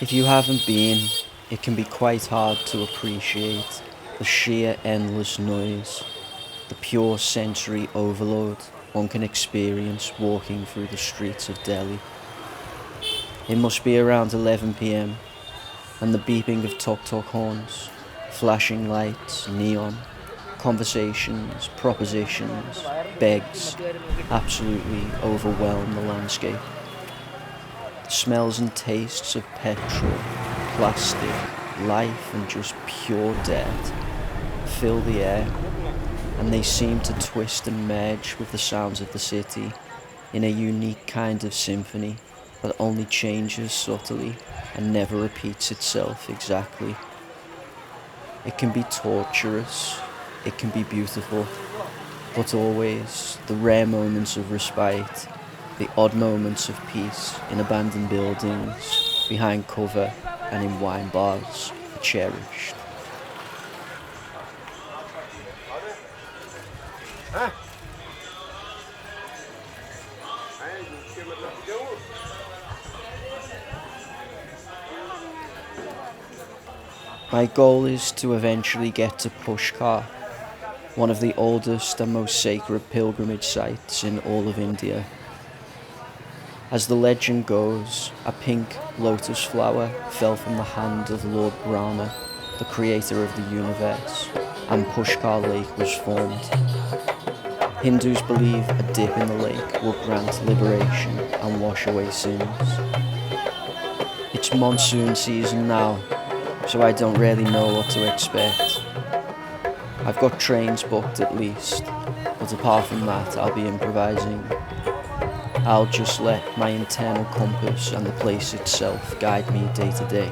If you haven't been, it can be quite hard to appreciate the sheer endless noise, the pure sensory overload one can experience walking through the streets of Delhi. It must be around 11 p.m. and the beeping of tuk-tuk horns, flashing lights, neon, conversations, propositions, begs absolutely overwhelm the landscape. The smells and tastes of petrol, plastic, life and just pure dirt fill the air, and they seem to twist and merge with the sounds of the city in a unique kind of symphony that only changes subtly and never repeats itself exactly. It can be torturous, it can be beautiful, but always the rare moments of respite, the odd moments of peace in abandoned buildings, behind cover and in wine bars are cherished. My goal is to eventually get to Pushkar, one of the oldest and most sacred pilgrimage sites in all of India. As the legend goes, a pink lotus flower fell from the hand of Lord Brahma, the creator of the universe, and Pushkar Lake was formed. Hindus believe a dip in the lake will grant liberation and wash away sins. It's monsoon season now, so I don't really know what to expect. I've got trains booked at least, but apart from that I'll be improvising. I'll just let my internal compass and the place itself guide me day to day.